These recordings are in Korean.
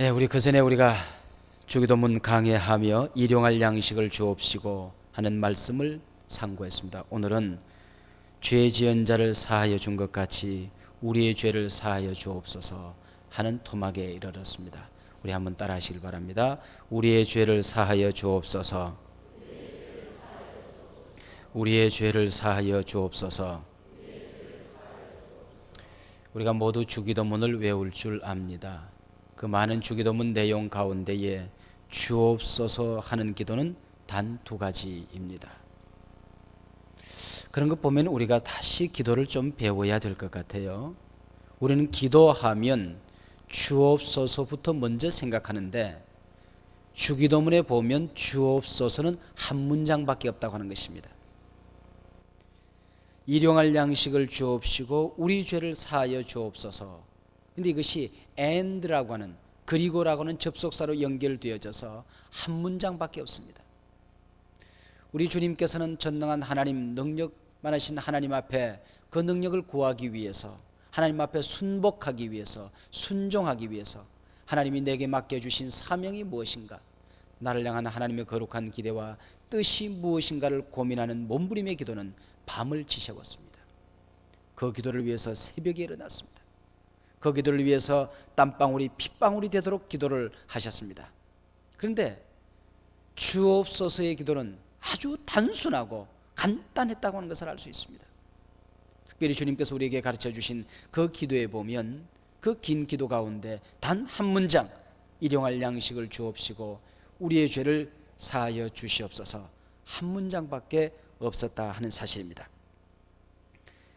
우리 그전에 우리가 주기도문 강해하며 일용할 양식을 주옵시고 하는 말씀을 상고했습니다. 오늘은 죄 지은 자를 사하여 준 것 같이 우리의 죄를 사하여 주옵소서 하는 토막에 이르렀습니다. 우리 한번 따라 하시길 바랍니다. 우리의 죄를 사하여 주옵소서. 우리의 죄를 사하여 주옵소서. 우리가 모두 주기도문을 외울 줄 압니다. 그 많은 주기도문 내용 가운데에 주옵소서 하는 기도는 단 두 가지입니다. 그런 것 보면 우리가 다시 기도를 좀 배워야 될 것 같아요. 우리는 기도하면 주옵소서부터 먼저 생각하는데 주기도문에 보면 주옵소서는 한 문장밖에 없다고 하는 것입니다. 일용할 양식을 주옵시고 우리 죄를 사하여 주옵소서. 근데 이것이 and라고 하는, 그리고라고 하는 접속사로 연결되어져서 한 문장밖에 없습니다. 우리 주님께서는 전능한 하나님, 능력 많으신 하나님 앞에 그 능력을 구하기 위해서, 하나님 앞에 순복하기 위해서, 순종하기 위해서 하나님이 내게 맡겨주신 사명이 무엇인가, 나를 향한 하나님의 거룩한 기대와 뜻이 무엇인가를 고민하는 몸부림의 기도는 밤을 지새웠습니다. 그 기도를 위해서 새벽에 일어났습니다. 그 기도를 위해서 땀방울이 핏방울이 되도록 기도를 하셨습니다. 그런데 주옵소서의 기도는 아주 단순하고 간단했다고 하는 것을 알 수 있습니다. 특별히 주님께서 우리에게 가르쳐 주신 그 기도에 보면 그 긴 기도 가운데 단 한 문장, 일용할 양식을 주옵시고 우리의 죄를 사하여 주시옵소서, 한 문장밖에 없었다 하는 사실입니다.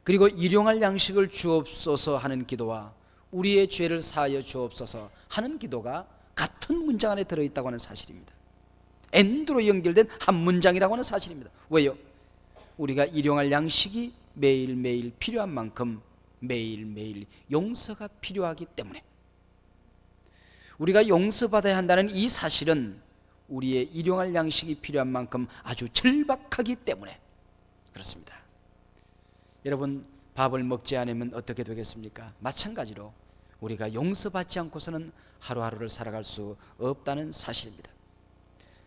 그리고 일용할 양식을 주옵소서 하는 기도와 우리의 죄를 사하여 주옵소서 하는 기도가 같은 문장 안에 들어있다고 하는 사실입니다. 엔드로 연결된 한 문장이라고 하는 사실입니다. 왜요? 우리가 일용할 양식이 매일매일 필요한 만큼 매일매일 용서가 필요하기 때문에, 우리가 용서받아야 한다는 이 사실은 우리의 일용할 양식이 필요한 만큼 아주 절박하기 때문에 그렇습니다. 여러분, 밥을 먹지 않으면 어떻게 되겠습니까? 마찬가지로 우리가 용서받지 않고서는 하루하루를 살아갈 수 없다는 사실입니다.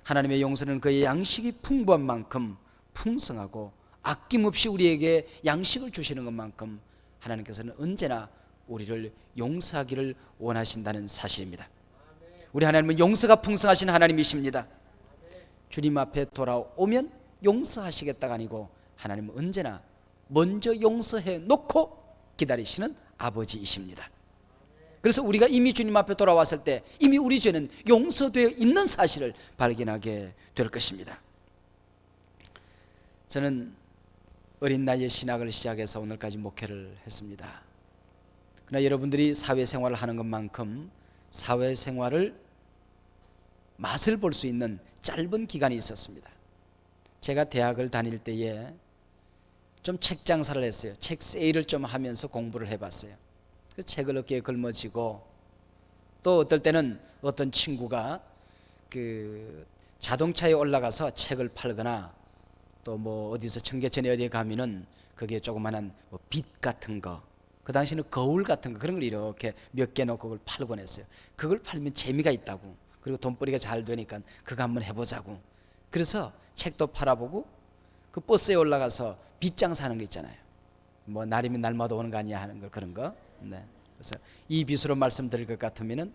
하나님의 용서는 그의 양식이 풍부한 만큼 풍성하고 아낌없이 우리에게 양식을 주시는 것만큼 하나님께서는 언제나 우리를 용서하기를 원하신다는 사실입니다. 우리 하나님은 용서가 풍성하신 하나님이십니다. 주님 앞에 돌아오면 용서하시겠다가 아니고 하나님은 언제나 먼저 용서해 놓고 기다리시는 아버지이십니다. 그래서 우리가 이미 주님 앞에 돌아왔을 때 이미 우리 죄는 용서되어 있는 사실을 발견하게 될 것입니다. 저는 어린 나이에 신학을 시작해서 오늘까지 목회를 했습니다. 그러나 여러분들이 사회생활을 하는 것만큼 사회생활을 맛을 볼 수 있는 짧은 기간이 있었습니다. 제가 대학을 다닐 때에 좀 책 장사를 했어요. 책 세일을 좀 하면서 공부를 해봤어요. 그 책을 어깨에 걸머쥐고, 또 어떨 때는 어떤 친구가 그 자동차에 올라가서 책을 팔거나, 또 뭐 어디서 청계천에 어디에 가면은 거기에 조그만한 뭐 빛 같은 거, 그 당시에는 거울 같은 거, 그런 걸 이렇게 몇 개 놓고 그걸 팔곤 했어요. 그걸 팔면 재미가 있다고, 그리고 돈벌이가 잘 되니까 그거 한번 해보자고. 그래서 책도 팔아보고 그 버스에 올라가서 빗장 사는 거 있잖아요. 뭐 날이면 날마다 오는 거 아니야 하는 거, 그런 거. 네. 그래서 이 빗으로 말씀드릴 것 같으면은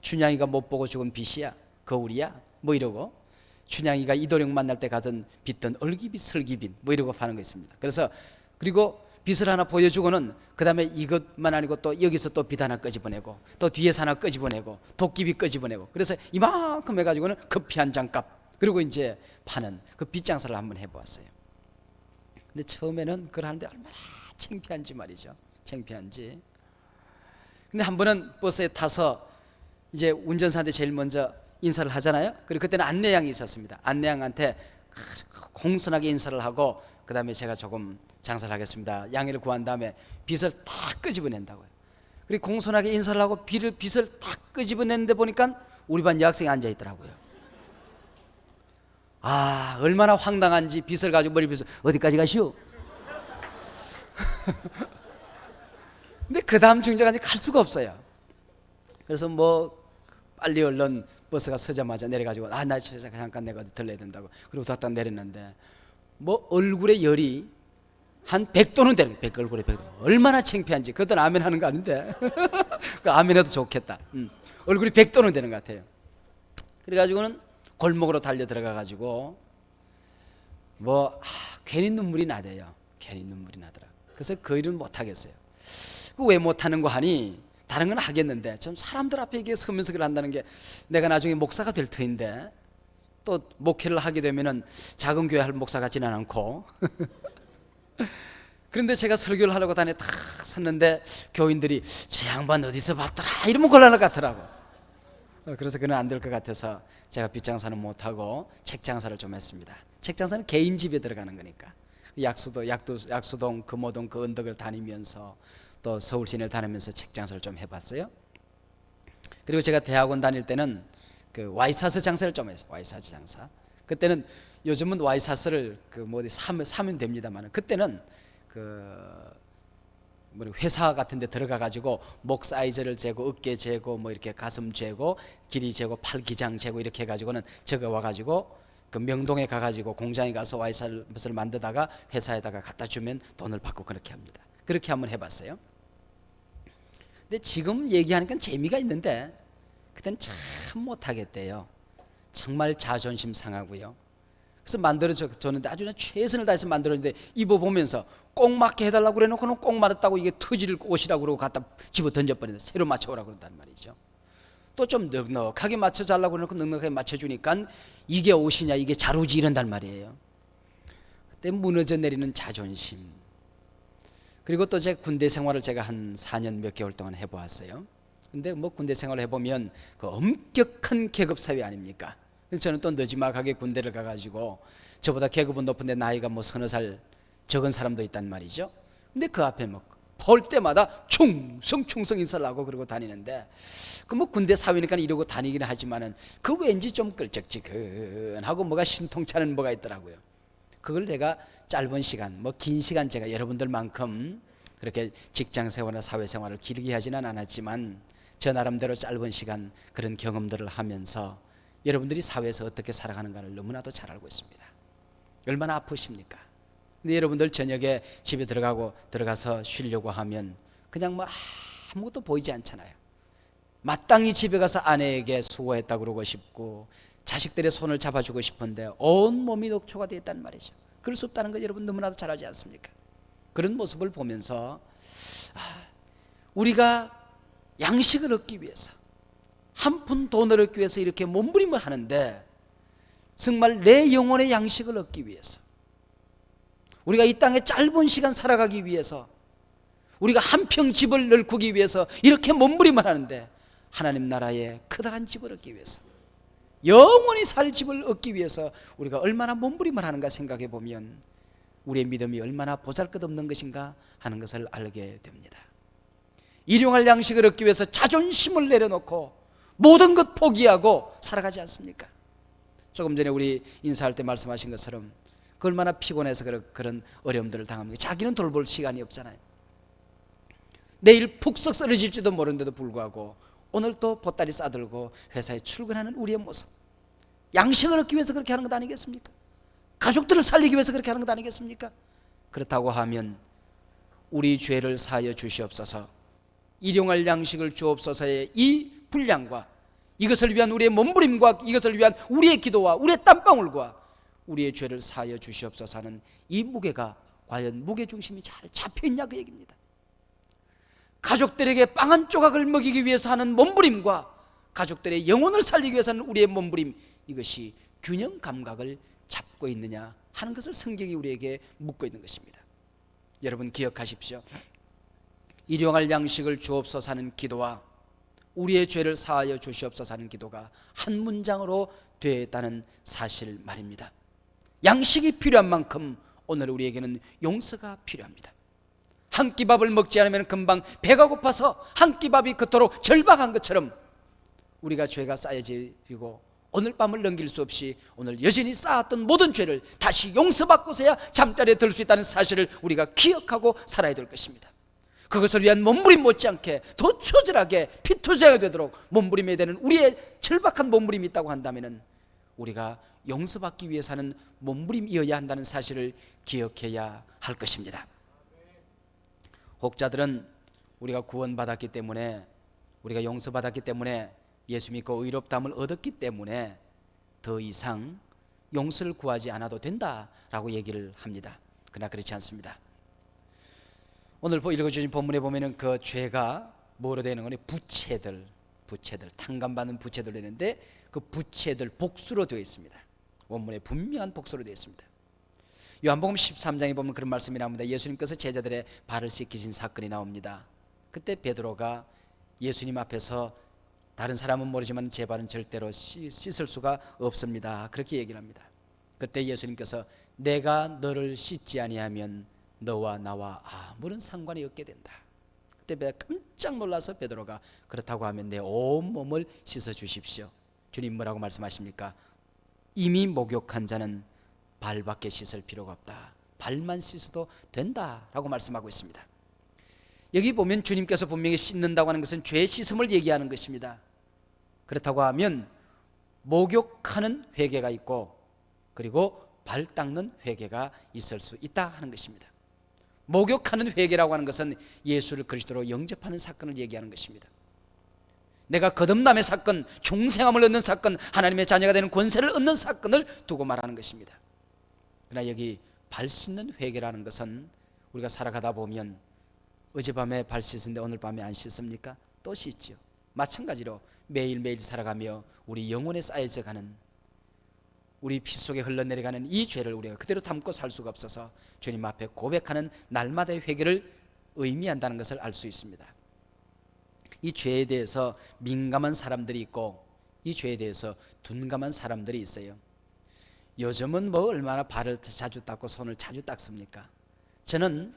춘향이가 못 보고 죽은 빗이야, 거울이야, 뭐 이러고, 춘향이가 이도령 만날 때 가던 빗던 얼기빗, 설기빗, 뭐 이러고 파는 거 있습니다. 그래서 그리고 빗을 하나 보여주고는 그 다음에 이것만 아니고 또 여기서 또 빗 하나 끄집어내고, 또 뒤에서 하나 끄집어내고, 도끼빗 끄집어내고, 그래서 이만큼 해가지고는 커피 한 잔 값, 그리고 이제 파는 그 빗장사를 한번 해보았어요. 근데 처음에는 그걸 하는데 얼마나 창피한지 말이죠. 창피한지. 근데 한 번은 버스에 타서 이제 운전사한테 제일 먼저 인사를 하잖아요. 그리고 그때는 안내양이 있었습니다. 안내양한테 공손하게 인사를 하고, 그 다음에 제가 조금 장사를 하겠습니다, 양해를 구한 다음에 빗을 탁 끄집어낸다고요. 그리고 공손하게 인사를 하고 빗을 탁 끄집어내는데 보니까 우리 반 여학생이 앉아있더라고요. 아, 얼마나 황당한지, 빗을 가지고 머리 빗을 어디까지 가시오? 근데 그 다음 중저까지 갈 수가 없어요. 그래서 뭐 빨리 얼른 버스가 서자마자 내려가지고 나 잠깐 내가 어디 들러야 된다고 그리고 딱 내렸는데 뭐 얼굴에 열이 한 100도는 되는 100 얼굴에 100도 얼마나 창피한지. 그것도 아멘 하는 거 아닌데 그 아멘해도 좋겠다. 얼굴이 100도는 되는 것 같아요. 그래가지고는 골목으로 달려 들어가가지고 괜히 눈물이 나대요. 괜히 눈물이 나더라. 그래서 그 일은 못 하겠어요. 그 왜 못하는 거 하니 다른 건 하겠는데 좀 사람들 앞에 이게 서면서 그걸 한다는 게 내가 나중에 목사가 될 터인데 또 목회를 하게 되면은 작은 교회 할 목사 같지는 않고 그런데 제가 설교를 하려고 단에 탁 섰는데 교인들이 저 양반 어디서 봤더라 이러면 곤란할 것 같더라고. 그래서 그건 안 될 것 같아서 제가 빗장사는 못하고 책장사를 좀 했습니다. 책장사는 개인 집에 들어가는 거니까 약수동 금호동 그 언덕을 다니면서 또 서울 시내를 다니면서 책장사를 좀 해봤어요. 그리고 제가 대학원 다닐 때는 그 와이사스 장사를 좀 했어요. 와이사스 장사. 그때는 요즘은 와이사스를 어디 사면 됩니다만 그때는 회사 같은 데 들어가 가지고 목 사이즈를 재고 어깨 재고 이렇게 가슴 재고 길이 재고 팔 기장 재고 이렇게 해 가지고는 적어 와 가지고 그 명동에 가 가지고 공장에 가서 와이사스를 만들다가 회사에다가 갖다 주면 돈을 받고 그렇게 합니다. 그렇게 한번 해 봤어요. 근데 지금 얘기하니까 재미가 있는데 그때는 참 못 하겠대요. 정말 자존심 상하고요. 그래서 만들어줬는데 아주 최선을 다해서 만들었는데 입어보면서 꼭 맞게 해달라고 그래놓고는 꼭 맞았다고 이게 터질 옷이라고 그러고 갖다 집어 던져버리는데 새로 맞춰오라고 그런단 말이죠. 또 좀 넉넉하게 맞춰달라고 그래놓고 넉넉하게 맞춰주니까 이게 옷이냐 이게 자루지 이런단 말이에요. 그때 무너져 내리는 자존심. 그리고 또 제 군대 생활을 제가 한 4년 몇 개월 동안 해보았어요. 근데 군대 생활을 해보면 그 엄격한 계급사회 아닙니까? 그래서 저는 또 너지막하게 군대를 가가지고 저보다 계급은 높은데 나이가 서너 살 적은 사람도 있단 말이죠. 근데 그 앞에 볼 때마다 충성 인사를 하고 그러고 다니는데 군대 사회니까 이러고 다니긴 하지만은 그 왠지 좀 끌적지근하고 뭐가 신통찮은 뭐가 있더라고요. 그걸 내가 짧은 시간 긴 시간 제가 여러분들만큼 그렇게 직장생활이나 사회생활을 길게 하지는 않았지만 저 나름대로 짧은 시간 그런 경험들을 하면서 여러분들이 사회에서 어떻게 살아가는가를 너무나도 잘 알고 있습니다. 얼마나 아프십니까? 근데 여러분들 저녁에 집에 들어가서 쉬려고 하면 그냥 아무것도 보이지 않잖아요. 마땅히 집에 가서 아내에게 수고했다 그러고 싶고 자식들의 손을 잡아주고 싶은데 온 몸이 녹초가 되어 있단 말이죠. 그럴 수 없다는 거 여러분 너무나도 잘 알지 않습니까? 그런 모습을 보면서 우리가 양식을 얻기 위해서 한 푼 돈을 얻기 위해서 이렇게 몸부림을 하는데 정말 내 영혼의 양식을 얻기 위해서 우리가 이 땅에 짧은 시간 살아가기 위해서 우리가 한 평 집을 널꾸기 위해서 이렇게 몸부림을 하는데 하나님 나라의 커다란 집을 얻기 위해서 영원히 살 집을 얻기 위해서 우리가 얼마나 몸부림을 하는가 생각해 보면 우리의 믿음이 얼마나 보잘것없는 것인가 하는 것을 알게 됩니다. 일용할 양식을 얻기 위해서 자존심을 내려놓고 모든 것 포기하고 살아가지 않습니까? 조금 전에 우리 인사할 때 말씀하신 것처럼 그 얼마나 피곤해서 그런 어려움들을 당합니까? 자기는 돌볼 시간이 없잖아요. 내일 푹썩 쓰러질지도 모르는데도 불구하고 오늘 또 보따리 싸들고 회사에 출근하는 우리의 모습, 양식을 얻기 위해서 그렇게 하는 것 아니겠습니까? 가족들을 살리기 위해서 그렇게 하는 것 아니겠습니까? 그렇다고 하면 우리 죄를 사하여 주시옵소서, 일용할 양식을 주옵소서의 이 분량과 이것을 위한 우리의 몸부림과 이것을 위한 우리의 기도와 우리의 땀방울과 우리의 죄를 사하여 주시옵소서 하는 이 무게가 과연 무게중심이 잘 잡혀있냐 그 얘기입니다. 가족들에게 빵 한 조각을 먹이기 위해서 하는 몸부림과 가족들의 영혼을 살리기 위해서 하는 우리의 몸부림, 이것이 균형 감각을 잡고 있느냐 하는 것을 성경이 우리에게 묻고 있는 것입니다. 여러분 기억하십시오. 일용할 양식을 주옵소서 하는 기도와 우리의 죄를 사하여 주시옵소서 하는 기도가 한 문장으로 되어 있다는 사실 말입니다. 양식이 필요한 만큼 오늘 우리에게는 용서가 필요합니다. 한 끼 밥을 먹지 않으면 금방 배가 고파서 한 끼 밥이 그토록 절박한 것처럼 우리가 죄가 쌓여지고 오늘 밤을 넘길 수 없이 오늘 여전히 쌓았던 모든 죄를 다시 용서받고서야 잠자리에 들 수 있다는 사실을 우리가 기억하고 살아야 될 것입니다. 그것을 위한 몸부림 못지않게 더 처절하게 피투성이 되도록 몸부림해야 되는 우리의 절박한 몸부림이 있다고 한다면 우리가 용서받기 위해서는 몸부림이어야 한다는 사실을 기억해야 할 것입니다. 혹자들은 우리가 구원받았기 때문에, 우리가 용서받았기 때문에, 예수 믿고 의롭다함을 얻었기 때문에 더 이상 용서를 구하지 않아도 된다라고 얘기를 합니다. 그러나 그렇지 않습니다. 오늘 읽어주신 본문에 보면은 그 죄가 뭐로 되는 거니? 부채들, 탕감받는 부채들 되는데 그 부채들 복수로 되어 있습니다. 원문에 분명한 복수로 되어 있습니다. 요한복음 13장에 보면 그런 말씀이 나옵니다. 예수님께서 제자들의 발을 씻기신 사건이 나옵니다. 그때 베드로가 예수님 앞에서 다른 사람은 모르지만 제 발은 절대로 씻을 수가 없습니다, 그렇게 얘기를 합니다. 그때 예수님께서 내가 너를 씻지 아니하면 너와 나와 아무런 상관이 없게 된다. 그때 깜짝 놀라서 베드로가 그렇다고 하면 내 온몸을 씻어 주십시오. 주님 뭐라고 말씀하십니까? 이미 목욕한 자는 발밖에 씻을 필요가 없다. 발만 씻어도 된다라고 말씀하고 있습니다. 여기 보면 주님께서 분명히 씻는다고 하는 것은 죄 씻음을 얘기하는 것입니다. 그렇다고 하면 목욕하는 회개가 있고 그리고 발 닦는 회개가 있을 수 있다 하는 것입니다. 목욕하는 회개라고 하는 것은 예수를 그리스도로 영접하는 사건을 얘기하는 것입니다. 내가 거듭남의 사건, 중생함을 얻는 사건, 하나님의 자녀가 되는 권세를 얻는 사건을 두고 말하는 것입니다. 그러나 여기 발 씻는 회개라는 것은 우리가 살아가다 보면 어젯밤에 발 씻었는데 오늘 밤에 안 씻습니까? 또 씻죠. 마찬가지로 매일매일 살아가며 우리 영혼에 쌓여져 가는, 우리 피 속에 흘러내려가는 이 죄를 우리가 그대로 담고 살 수가 없어서 주님 앞에 고백하는 날마다의 회개를 의미한다는 것을 알 수 있습니다. 이 죄에 대해서 민감한 사람들이 있고 이 죄에 대해서 둔감한 사람들이 있어요. 요즘은 뭐 얼마나 발을 자주 닦고 손을 자주 닦습니까? 저는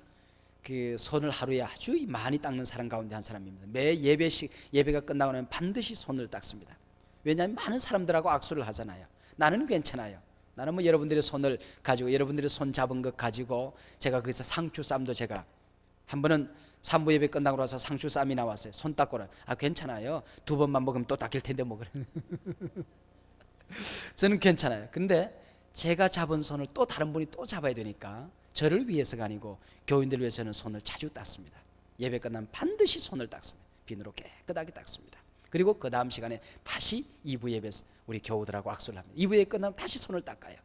그 손을 하루에 아주 많이 닦는 사람 가운데 한 사람입니다. 매 예배가 끝나고 나면 반드시 손을 닦습니다. 왜냐하면 많은 사람들하고 악수를 하잖아요. 나는 괜찮아요. 나는 뭐 여러분들의 손을 가지고, 여러분들의 손 잡은 것 가지고 제가 거기서 상추쌈도, 제가 한 번은 산부 예배 끝나고 나서 상추쌈이 나왔어요. 손 닦고라. 괜찮아요. 2번만 먹으면 또 닦일 텐데 뭐 그래. 저는 괜찮아요. 근데 제가 잡은 손을 또 다른 분이 또 잡아야 되니까 저를 위해서가 아니고 교인들을 위해서는 손을 자주 닦습니다. 예배 끝나면 반드시 손을 닦습니다. 비누로 깨끗하게 닦습니다. 그리고 그 다음 시간에 다시 2부 예배에서 우리 교우들하고 악수를 합니다. 2부 예배 끝나면 다시 손을 닦아요.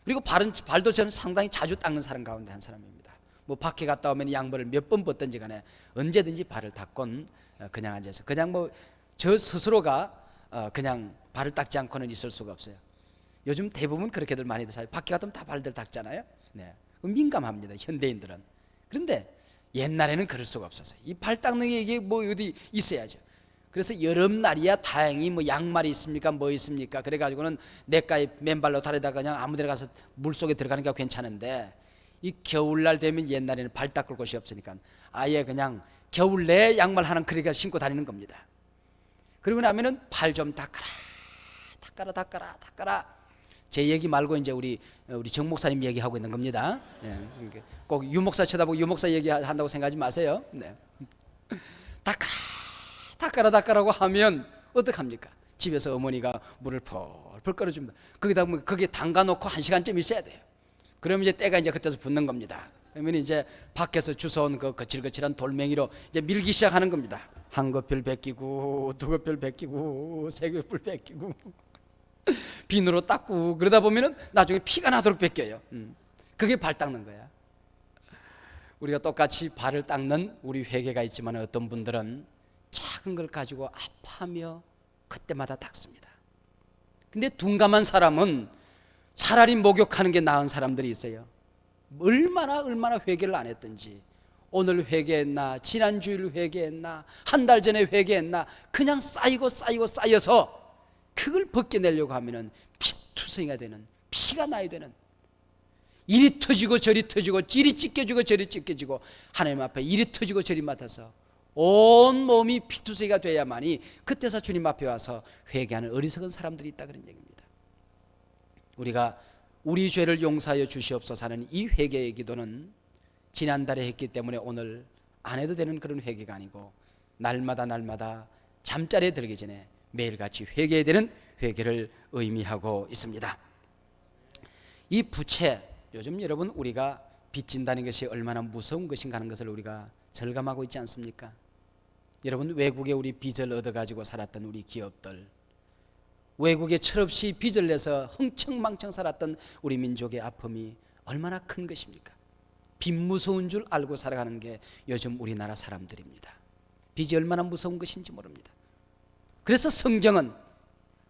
그리고 발도 저는 상당히 자주 닦는 사람 가운데 한 사람입니다. 뭐 밖에 갔다 오면 양말을 몇 번 벗든지 간에 언제든지 발을 닦곤 그냥 앉아서, 그냥 뭐 저 스스로가 그냥 발을 닦지 않고는 있을 수가 없어요. 요즘 대부분 그렇게들 많이들 살아요. 밖에 가면 다 발들 닦잖아요. 네. 민감합니다, 현대인들은. 그런데 옛날에는 그럴 수가 없었어요. 이 발 닦는 게 이게 뭐 어디 있어야죠. 그래서 여름날이야 다행히 뭐 양말이 있습니까? 뭐 있습니까? 그래가지고는 내가에 맨발로 다리다가 그냥 아무 데나 가서 물속에 들어가는 게 괜찮은데, 이 겨울날 되면 옛날에는 발 닦을 곳이 없으니까 아예 그냥 겨울 내 양말 하나 그렇게 신고 다니는 겁니다. 그리고 나면은 발 좀 닦아라. 제 얘기 말고 이제 우리 정 목사님 얘기하고 있는 겁니다. 네. 꼭 유 목사 쳐다보고 유 목사 얘기한다고 생각하지 마세요. 네. 닦아라고 하면 어떡합니까? 집에서 어머니가 물을 펄펄 끓여줍니다. 거기다 보면 거기에 담가놓고 1시간쯤 있어야 돼요. 그러면 이제 때가 이제 그때서 붙는 겁니다. 그러면 이제 밖에서 주워온 그 거칠거칠한 돌멩이로 이제 밀기 시작하는 겁니다. 한 겹을 벗기고, 2겹을 벗기고, 3겹을 벗기고, 비누로 닦고, 그러다 보면은 나중에 피가 나도록 벗겨요. 그게 발 닦는 거야. 우리가 똑같이 발을 닦는 우리 회개가 있지만 어떤 분들은 작은 걸 가지고 아파하며 그때마다 닦습니다. 근데 둔감한 사람은 차라리 목욕하는 게 나은 사람들이 있어요. 얼마나 회개를 안 했든지, 오늘 회개했나, 지난주일 회개했나, 한 달 전에 회개했나, 그냥 쌓여서 그걸 벗겨내려고 하면은 피투성이가 되는, 피가 나야 되는, 이리 터지고 저리 터지고, 이리 찢겨지고 저리 찢겨지고, 하나님 앞에 이리 터지고 저리 맡아서 온 몸이 피투성이가 돼야만이 그때서 주님 앞에 와서 회개하는 어리석은 사람들이 있다, 그런 얘기입니다. 우리가 우리 죄를 용서하여 주시옵소서 하는 이 회개의 기도는 지난달에 했기 때문에 오늘 안 해도 되는 그런 회개가 아니고 날마다 잠자리에 들기 전에 매일같이 회개해야 되는 회개를 의미하고 있습니다. 이 부채, 요즘 여러분 우리가 빚진다는 것이 얼마나 무서운 것인가 하는 것을 우리가 절감하고 있지 않습니까? 여러분, 외국에 우리 빚을 얻어가지고 살았던 우리 기업들, 외국에 철없이 빚을 내서 흥청망청 살았던 우리 민족의 아픔이 얼마나 큰 것입니까? 빚 무서운 줄 알고 살아가는 게 요즘 우리나라 사람들입니다. 빚이 얼마나 무서운 것인지 모릅니다. 그래서 성경은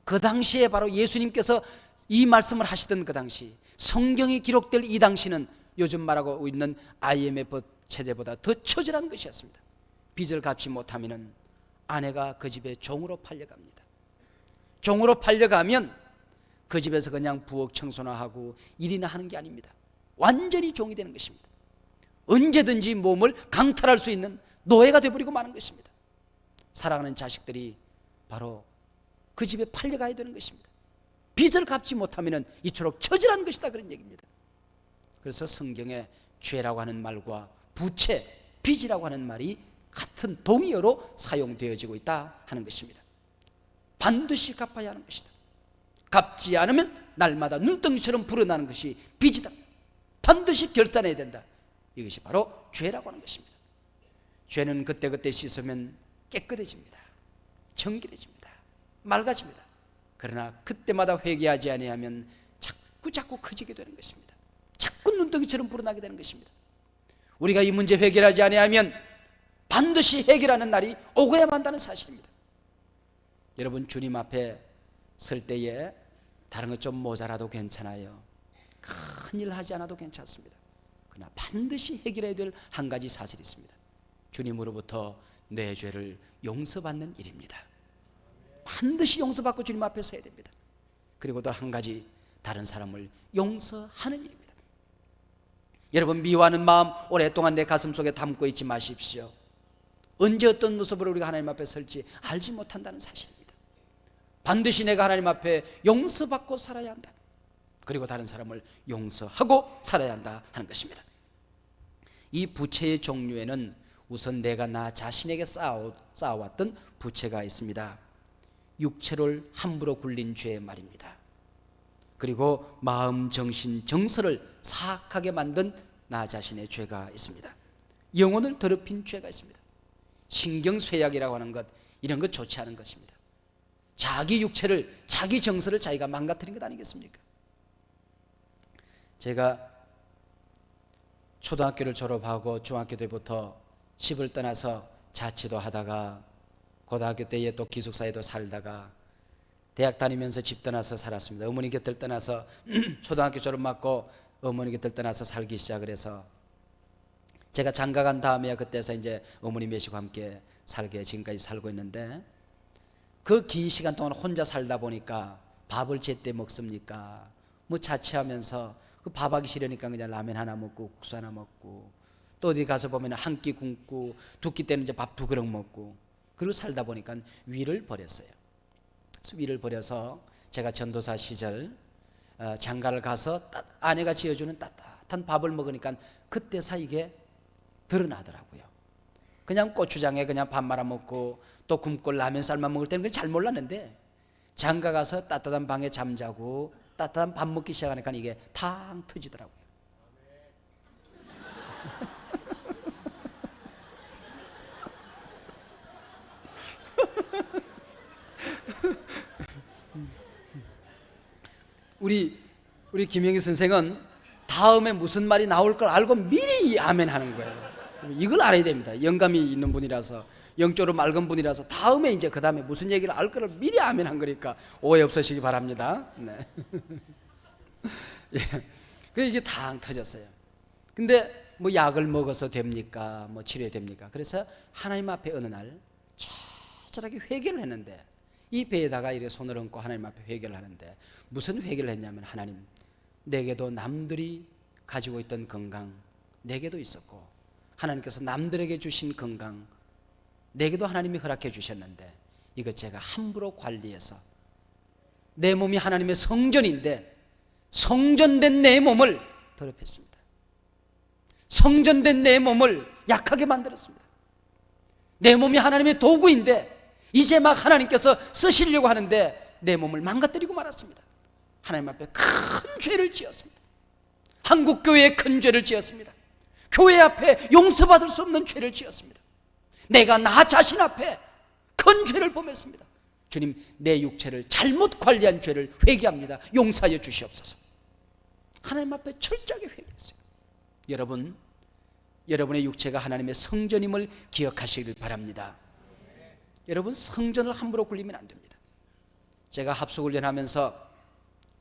그 당시에 바로 예수님께서 이 말씀을 하시던 그 당시, 성경이 기록될 이 당시는 요즘 말하고 있는 IMF 체제보다 더 처절한 것이었습니다. 빚을 갚지 못하면 아내가 그 집에 종으로 팔려갑니다. 종으로 팔려가면 그 집에서 그냥 부엌 청소나 하고 일이나 하는 게 아닙니다. 완전히 종이 되는 것입니다. 언제든지 몸을 강탈할 수 있는 노예가 되어버리고 마는 것입니다. 사랑하는 자식들이 바로 그 집에 팔려가야 되는 것입니다. 빚을 갚지 못하면 이토록 처절한 것이다, 그런 얘기입니다. 그래서 성경에 죄라고 하는 말과 부채, 빚이라고 하는 말이 같은 동의어로 사용되어지고 있다 하는 것입니다. 반드시 갚아야 하는 것이다. 갚지 않으면 날마다 눈덩이처럼 불어나는 것이 빚이다. 반드시 결산해야 된다. 이것이 바로 죄라고 하는 것입니다. 죄는 그때그때 씻으면 깨끗해집니다. 정결해집니다. 맑아집니다. 그러나 그때마다 회개하지 아니하면 자꾸 커지게 되는 것입니다. 자꾸 눈덩이처럼 불어나게 되는 것입니다. 우리가 이 문제 해결하지 아니하면 반드시 해결하는 날이 오고야 만다는 사실입니다. 여러분, 주님 앞에 설 때에 다른 것 좀 모자라도 괜찮아요. 큰일 하지 않아도 괜찮습니다. 그러나 반드시 해결해야 될 한 가지 사실이 있습니다. 주님으로부터 내 죄를 용서받는 일입니다. 반드시 용서받고 주님 앞에 서야 됩니다. 그리고 또 한 가지, 다른 사람을 용서하는 일입니다. 여러분, 미워하는 마음 오랫동안 내 가슴 속에 담고 있지 마십시오. 언제 어떤 모습으로 우리가 하나님 앞에 설지 알지 못한다는 사실입니다. 반드시 내가 하나님 앞에 용서받고 살아야 한다. 그리고 다른 사람을 용서하고 살아야 한다 하는 것입니다. 이 부채의 종류에는 우선 내가 나 자신에게 쌓아왔던 부채가 있습니다. 육체를 함부로 굴린 죄 말입니다. 그리고 마음, 정신, 정서를 사악하게 만든 나 자신의 죄가 있습니다. 영혼을 더럽힌 죄가 있습니다. 신경쇠약이라고 하는 것, 이런 것 좋지 않은 것입니다. 자기 육체를, 자기 정서를 자기가 망가뜨린 것 아니겠습니까? 제가 초등학교를 졸업하고 중학교 때부터 집을 떠나서 자취도 하다가 고등학교 때에 또 기숙사에도 살다가 대학 다니면서 집 떠나서 살았습니다. 어머니 곁을 떠나서 초등학교 졸업 맞고 어머니 곁을 떠나서 살기 시작을 해서 제가 장가 간 다음에야 그때서 이제 어머니 모시고 함께 살게 지금까지 살고 있는데, 그 긴 시간 동안 혼자 살다 보니까 밥을 제때 먹습니까? 뭐 자취하면서 그 밥하기 싫으니까 그냥 라면 하나 먹고 국수 하나 먹고, 또 어디 가서 보면 한 끼 굶고 두 끼 때는 이제 밥 두 그릇 먹고, 그리고 살다 보니까 위를 버렸어요. 그래서 위를 버려서 제가 전도사 시절 장가를 가서 아내가 지어주는 따뜻한 밥을 먹으니까 그때서 이게 드러나더라고요. 그냥 고추장에 그냥 밥 말아 먹고 또 굶고 라면 삶아 먹을 때는 그걸 잘 몰랐는데, 장가 가서 따뜻한 방에 잠자고 따뜻한 밥 먹기 시작하니까 이게 탕 터지더라고요. 우리 김영희 선생은 다음에 무슨 말이 나올 걸 알고 미리 아멘 하는 거예요. 이걸 알아야 됩니다. 영감이 있는 분이라서, 영적으로 맑은 분이라서 다음에 이제 그 다음에 무슨 얘기를 알 거를 미리 아멘 한 거니까 오해 없으시기 바랍니다. 네. 예. 이게 다 터졌어요. 근데 뭐 약을 먹어서 됩니까? 뭐 치료됩니까? 그래서 하나님 앞에 어느 날 처절하게 회개를 했는데, 이 배에다가 이렇게 손을 얹고 하나님 앞에 회개를 하는데, 무슨 회개를 했냐면, 하나님, 내게도 남들이 가지고 있던 건강 내게도 있었고, 하나님께서 남들에게 주신 건강 내게도 하나님이 허락해 주셨는데, 이것 제가 함부로 관리해서 내 몸이 하나님의 성전인데 성전된 내 몸을 더럽혔습니다. 성전된 내 몸을 약하게 만들었습니다. 내 몸이 하나님의 도구인데 이제 막 하나님께서 쓰시려고 하는데 내 몸을 망가뜨리고 말았습니다. 하나님 앞에 큰 죄를 지었습니다. 한국교회에 큰 죄를 지었습니다. 교회 앞에 용서받을 수 없는 죄를 지었습니다. 내가 나 자신 앞에 큰 죄를 범했습니다. 주님, 내 육체를 잘못 관리한 죄를 회개합니다. 용서하여 주시옵소서. 하나님 앞에 철저하게 회개했어요. 여러분, 여러분의 육체가 하나님의 성전임을 기억하시길 바랍니다. 여러분, 성전을 함부로 굴리면 안 됩니다. 제가 합숙훈련하면서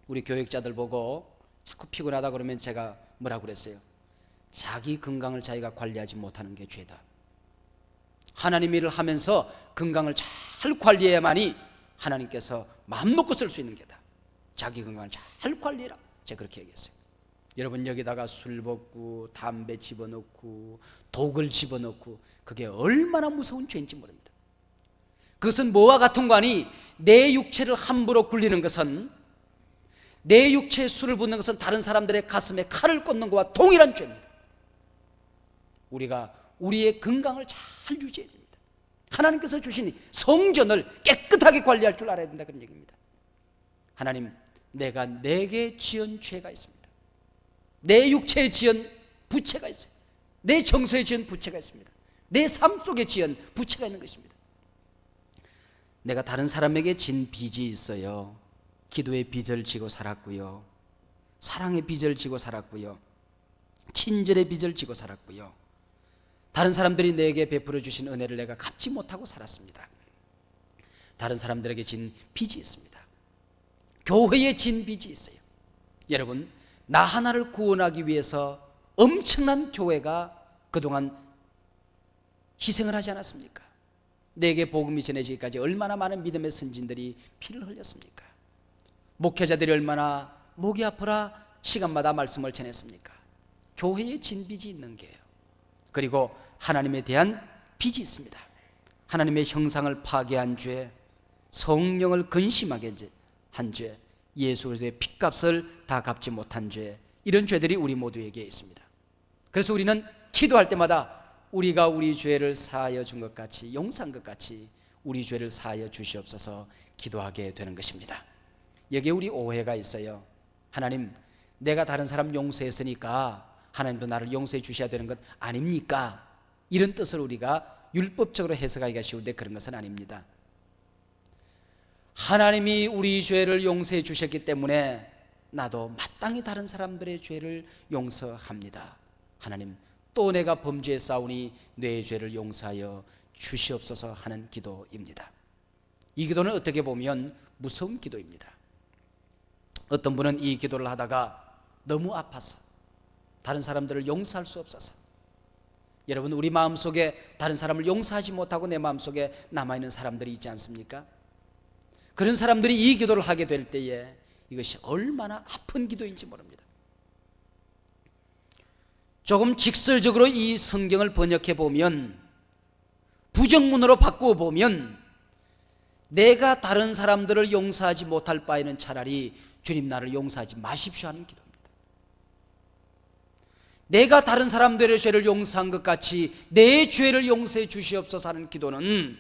우리 교육자들 보고 자꾸 피곤하다 그러면 제가 뭐라고 그랬어요? 자기 건강을 자기가 관리하지 못하는 게 죄다. 하나님 일을 하면서 건강을 잘 관리해야만이 하나님께서 마음 놓고 쓸 수 있는 게다. 자기 건강을 잘 관리해라. 제가 그렇게 얘기했어요. 여러분, 여기다가 술 먹고 담배 집어넣고 독을 집어넣고 그게 얼마나 무서운 죄인지 모릅니다. 그것은 뭐와 같은 거니? 내 육체를 함부로 굴리는 것은, 내 육체에 술을 붓는 것은 다른 사람들의 가슴에 칼을 꽂는 것과 동일한 죄입니다. 우리가 우리의 건강을 잘 유지해야 됩니다. 하나님께서 주신 성전을 깨끗하게 관리할 줄 알아야 된다, 그런 얘기입니다. 하나님, 내가 내게 지은 죄가 있습니다. 내 육체에 지은 부채가 있어요. 내 정서에 지은 부채가 있습니다. 내 삶 속에 지은 부채가 있는 것입니다. 내가 다른 사람에게 진 빚이 있어요. 기도의 빚을 지고 살았고요, 사랑의 빚을 지고 살았고요, 친절의 빚을 지고 살았고요, 다른 사람들이 내게 베풀어 주신 은혜를 내가 갚지 못하고 살았습니다. 다른 사람들에게 진 빚이 있습니다. 교회에 진 빚이 있어요. 여러분, 나 하나를 구원하기 위해서 엄청난 교회가 그동안 희생을 하지 않았습니까? 내게 복음이 전해지기까지 얼마나 많은 믿음의 선진들이 피를 흘렸습니까? 목회자들이 얼마나 목이 아프라 시간마다 말씀을 전했습니까? 교회에 진 빚이 있는 게요. 그리고 하나님에 대한 빚이 있습니다. 하나님의 형상을 파괴한 죄, 성령을 근심하게 한 죄, 예수 그리스도의 핏값을 다 갚지 못한 죄, 이런 죄들이 우리 모두에게 있습니다. 그래서 우리는 기도할 때마다 우리가 우리 죄를 사하여 준 것 같이, 용서한 것 같이 우리 죄를 사하여 주시옵소서 기도하게 되는 것입니다. 여기에 우리 오해가 있어요. 하나님, 내가 다른 사람 용서했으니까 하나님도 나를 용서해 주셔야 되는 것 아닙니까? 이런 뜻을 우리가 율법적으로 해석하기가 쉬운데 그런 것은 아닙니다. 하나님이 우리 죄를 용서해 주셨기 때문에 나도 마땅히 다른 사람들의 죄를 용서합니다. 하나님, 또 내가 범죄했사오니 내 죄를 용서하여 주시옵소서 하는 기도입니다. 이 기도는 어떻게 보면 무서운 기도입니다. 어떤 분은 이 기도를 하다가 너무 아파서 다른 사람들을 용서할 수 없어서, 여러분, 우리 마음속에 다른 사람을 용서하지 못하고 내 마음속에 남아있는 사람들이 있지 않습니까? 그런 사람들이 이 기도를 하게 될 때에 이것이 얼마나 아픈 기도인지 모릅니다. 조금 직설적으로 이 성경을 번역해 보면, 부정문으로 바꾸어 보면, 내가 다른 사람들을 용서하지 못할 바에는 차라리 주님 나를 용서하지 마십시오 하는 기도입니다. 내가 다른 사람들의 죄를 용서한 것 같이 내 죄를 용서해 주시옵소서 하는 기도는,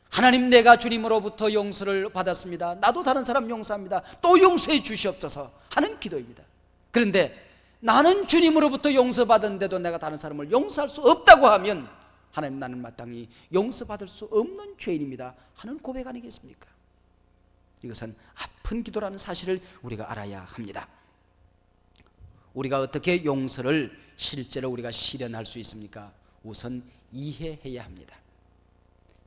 하나님, 내가 주님으로부터 용서를 받았습니다, 나도 다른 사람 용서합니다, 또 용서해 주시옵소서 하는 기도입니다. 그런데 나는 주님으로부터 용서받았는데도 내가 다른 사람을 용서할 수 없다고 하면, 하나님, 나는 마땅히 용서받을 수 없는 죄인입니다 하는 고백 아니겠습니까? 이것은 아픈 기도라는 사실을 우리가 알아야 합니다. 우리가 어떻게 용서를 실제로 우리가 실현할 수 있습니까? 우선 이해해야 합니다.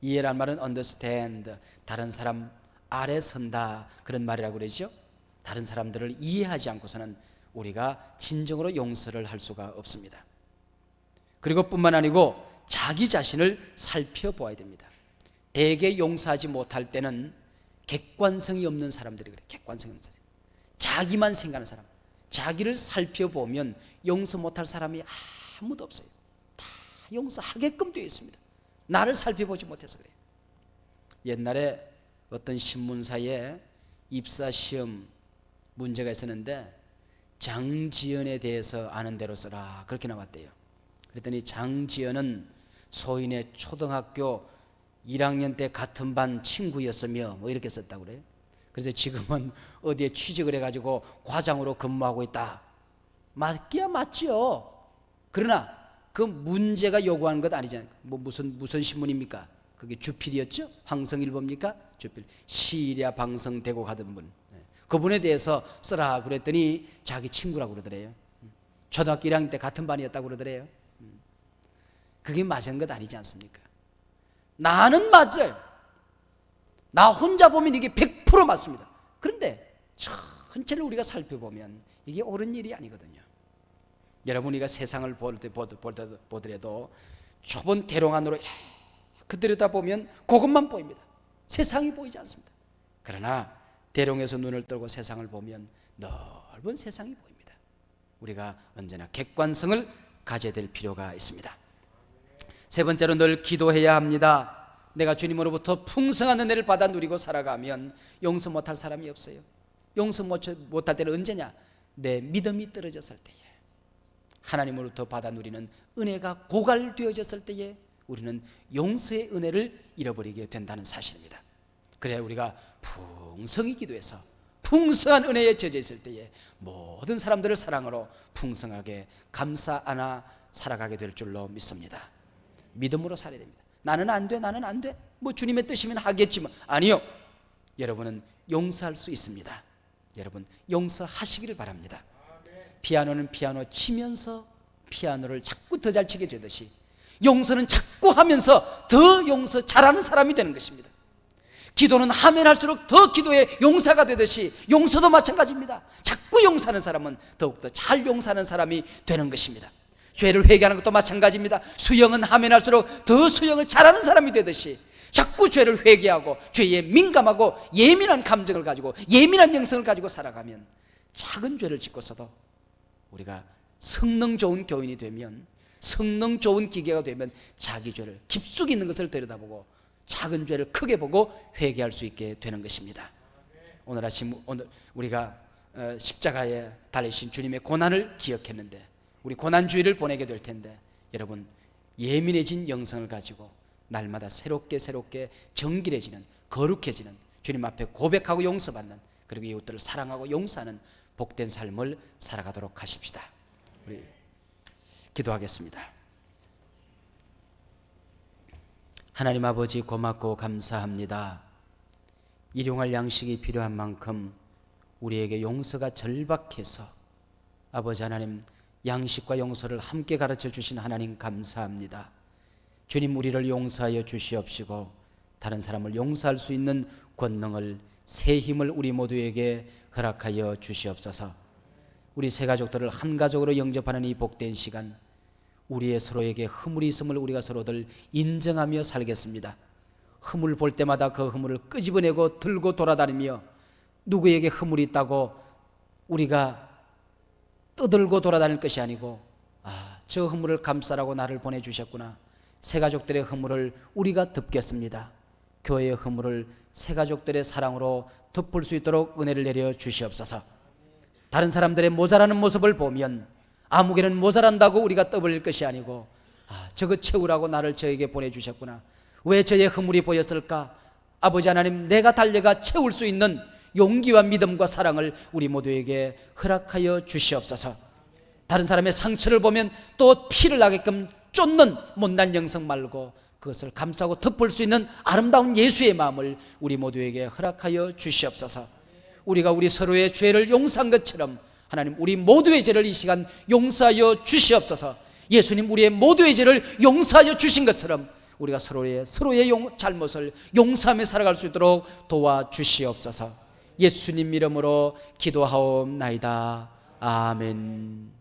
이해란 말은 understand, 다른 사람 아래 선다, 그런 말이라고 그러죠. 다른 사람들을 이해하지 않고서는 우리가 진정으로 용서를 할 수가 없습니다. 그리고 뿐만 아니고 자기 자신을 살펴보아야 됩니다. 대개 용서하지 못할 때는 객관성이 없는 사람들이 그래요. 객관성이 없는 사람, 자기만 생각하는 사람. 자기를 살펴보면 용서 못할 사람이 아무도 없어요. 다 용서하게끔 되어 있습니다. 나를 살펴보지 못해서 그래요. 옛날에 어떤 신문사에 입사시험 문제가 있었는데 장지연에 대해서 아는 대로 써라, 그렇게 나왔대요. 그랬더니 장지연은 소인의 초등학교 1학년 때 같은 반 친구였으며 뭐 이렇게 썼다고 그래요. 그래서 지금은 어디에 취직을 해가지고 과장으로 근무하고 있다. 맞기야 맞지요. 그러나 그 문제가 요구하는 것 아니잖아요. 뭐 무슨 신문입니까? 그게 주필이었죠? 황성일보입니까? 주필. 시일야 방성되고 가던 분. 그분에 대해서 써라 그랬더니 자기 친구라고 그러더래요. 초등학교 1학년 때 같은 반이었다고 그러더래요. 그게 맞은 것 아니지 않습니까? 나는 맞아요. 나 혼자 보면 이게 100% 맞습니다. 그런데 전체를 우리가 살펴보면 이게 옳은 일이 아니거든요. 여러분, 우리가 세상을 보더라도 좁은 대롱 안으로 이렇게 들여다보면 그것만 보입니다. 세상이 보이지 않습니다. 그러나 대롱에서 눈을 뜨고 세상을 보면 넓은 세상이 보입니다. 우리가 언제나 객관성을 가져야 될 필요가 있습니다. 세 번째로 늘 기도해야 합니다. 내가 주님으로부터 풍성한 은혜를 받아 누리고 살아가면 용서 못할 사람이 없어요. 용서 못할 때는 언제냐? 내 믿음이 떨어졌을 때에, 하나님으로부터 받아 누리는 은혜가 고갈되어졌을 때에 우리는 용서의 은혜를 잃어버리게 된다는 사실입니다. 그래야 우리가 풍성히 기도해서 풍성한 은혜에 젖어 있을 때에 모든 사람들을 사랑으로 풍성하게 감싸 안아 살아가게 될 줄로 믿습니다. 믿음으로 살아야 됩니다. 나는 안 돼, 나는 안 돼. 뭐 주님의 뜻이면 하겠지만, 아니요. 여러분은 용서할 수 있습니다. 여러분 용서하시기를 바랍니다. 피아노는 피아노 치면서 피아노를 자꾸 더 잘 치게 되듯이 용서는 자꾸 하면서 더 용서 잘하는 사람이 되는 것입니다. 기도는 하면 할수록 더 기도의 용사가 되듯이 용서도 마찬가지입니다. 자꾸 용서하는 사람은 더욱더 잘 용서하는 사람이 되는 것입니다. 죄를 회개하는 것도 마찬가지입니다. 수영은 하면 할수록 더 수영을 잘하는 사람이 되듯이 자꾸 죄를 회개하고 죄에 민감하고 예민한 감정을 가지고 예민한 영성을 가지고 살아가면 작은 죄를 짓고서도 우리가 성능 좋은 교인이 되면, 성능 좋은 기계가 되면 자기 죄를 깊숙이 있는 것을 들여다보고 작은 죄를 크게 보고 회개할 수 있게 되는 것입니다. 오늘 아침 우리가 십자가에 달리신 주님의 고난을 기억했는데 우리 고난주의를 보내게 될 텐데, 여러분 예민해진 영성을 가지고 날마다 새롭게 정결해지는, 거룩해지는, 주님 앞에 고백하고 용서받는, 그리고 이웃들을 사랑하고 용서하는 복된 삶을 살아가도록 하십시다. 우리 기도하겠습니다. 하나님 아버지, 고맙고 감사합니다. 일용할 양식이 필요한 만큼 우리에게 용서가 절박해서 아버지 하나님, 양식과 용서를 함께 가르쳐 주신 하나님 감사합니다. 주님, 우리를 용서하여 주시옵시고 다른 사람을 용서할 수 있는 권능을, 새 힘을 우리 모두에게 허락하여 주시옵소서. 우리 세 가족들을 한 가족으로 영접하는 이 복된 시간, 우리의 서로에게 허물이 있음을 우리가 서로들 인정하며 살겠습니다. 허물 볼 때마다 그 허물을 끄집어내고 들고 돌아다니며 누구에게 허물이 있다고 우리가 떠들고 돌아다닐 것이 아니고, 저 허물을 감싸라고 나를 보내주셨구나. 새 가족들의 허물을 우리가 덮겠습니다. 교회의 허물을 새 가족들의 사랑으로 덮을 수 있도록 은혜를 내려 주시옵소서. 다른 사람들의 모자라는 모습을 보면 아무개는 모자란다고 우리가 떠벌릴 것이 아니고, 저거 채우라고 나를 저에게 보내주셨구나. 왜 저의 허물이 보였을까? 아버지 하나님, 내가 달려가 채울 수 있는 용기와 믿음과 사랑을 우리 모두에게 허락하여 주시옵소서. 다른 사람의 상처를 보면 또 피를 나게끔 쫓는 못난 영성 말고 그것을 감싸고 덮을 수 있는 아름다운 예수의 마음을 우리 모두에게 허락하여 주시옵소서. 우리가 우리 서로의 죄를 용서한 것처럼 하나님, 우리 모두의 죄를 이 시간 용서하여 주시옵소서. 예수님, 우리의 모두의 죄를 용서하여 주신 것처럼 우리가 서로의 잘못을 용서하며 살아갈 수 있도록 도와주시옵소서. 예수님 이름으로 기도하옵나이다. 아멘.